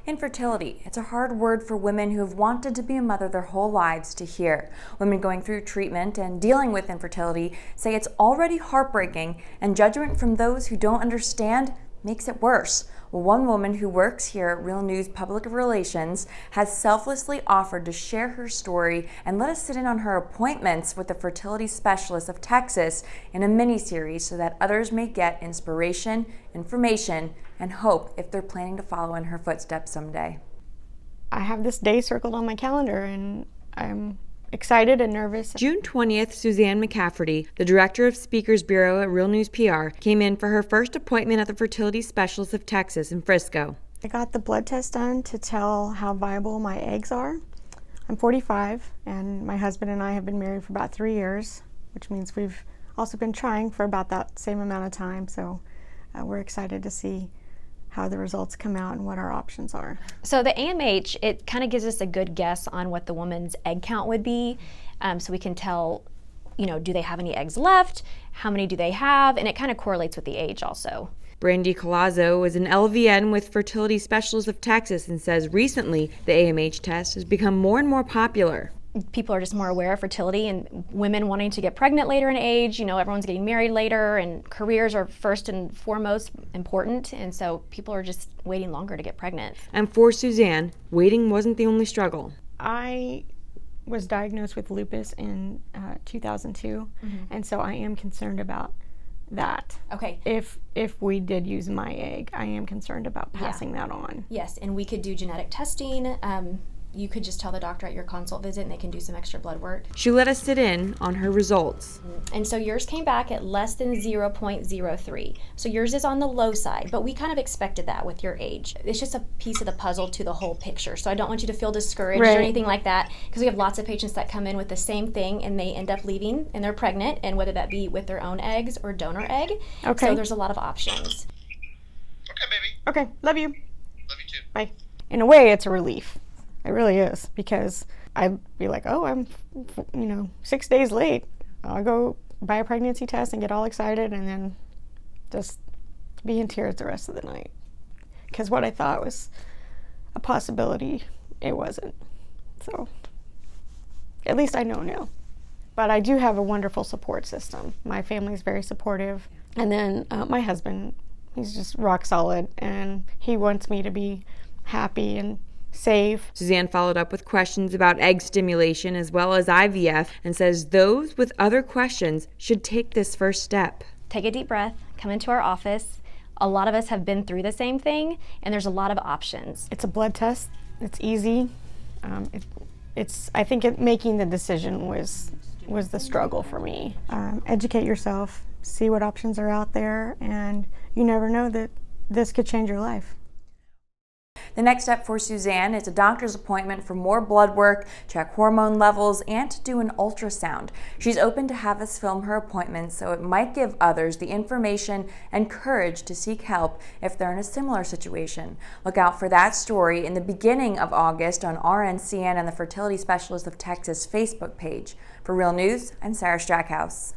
Infertility. It's a hard word for women who have wanted to be a mother their whole lives to hear. Women going through treatment and dealing with infertility say it's already heartbreaking, and judgment from those who don't understand makes it worse. Well, one woman who works here at Real News Public Relations has selflessly offered to share her story and let us sit in on her appointments with the Fertility Specialists of Texas in a mini-series so that others may get inspiration, information, and hope if they're planning to follow in her footsteps someday. I have this day circled on my calendar and I'm excited and nervous. June 20th, Suzanne McCafferty, the Director of Speakers Bureau at Real News PR, came in for her first appointment at the Fertility Specialists of Texas in Frisco. I got the blood test done to tell how viable my eggs are. I'm 45 and my husband and I have been married for about 3 years, which means we've also been trying for about that same amount of time. So we're excited to see how the results come out and what our options are. So the AMH, it kind of gives us a good guess on what the woman's egg count would be. So we can tell, do they have any eggs left? How many do they have? And it kind of correlates with the age also. Brandy Colazzo is an LVN with Fertility Specialists of Texas and says recently the AMH test has become more and more popular. People are just more aware of fertility and women wanting to get pregnant later in age. Everyone's getting married later and careers are first and foremost important. And so people are just waiting longer to get pregnant. And for Suzanne, waiting wasn't the only struggle. I was diagnosed with lupus in 2002. And so I am concerned about that. Okay. If we did use my egg, I am concerned about passing that on. Yes, and we could do genetic testing. You could just tell the doctor at your consult visit and they can do some extra blood work. She let us sit in on her results. And so yours came back at less than 0.03. So yours is on the low side, but we kind of expected that with your age. It's just a piece of the puzzle to the whole picture. So I don't want you to feel discouraged or anything like that, because we have lots of patients that come in with the same thing and they end up leaving and they're pregnant, and whether that be with their own eggs or donor egg. Okay. So there's a lot of options. Okay, baby. Okay, love you. Love you too. Bye. In a way, it's a relief. It really is, because I'd be like, oh, I'm 6 days late. I'll go buy a pregnancy test and get all excited and then just be in tears the rest of the night. Because what I thought was a possibility, it wasn't. So at least I know now. But I do have a wonderful support system. My family's very supportive. And then my husband, he's just rock solid, and he wants me to be happy and safe. Suzanne followed up with questions about egg stimulation as well as IVF and says those with other questions should take this first step. Take a deep breath, come into our office. A lot of us have been through the same thing, and there's a lot of options. It's a blood test. It's easy. I think making the decision was the struggle for me. Educate yourself, see what options are out there, and you never know that this could change your life. The next step for Suzanne is a doctor's appointment for more blood work, check hormone levels, and to do an ultrasound. She's open to have us film her appointments, so it might give others the information and courage to seek help if they're in a similar situation. Look out for that story in the beginning of August on RNCN and the Fertility Specialists of Texas Facebook page. For Real News, I'm Sarah Strackhouse.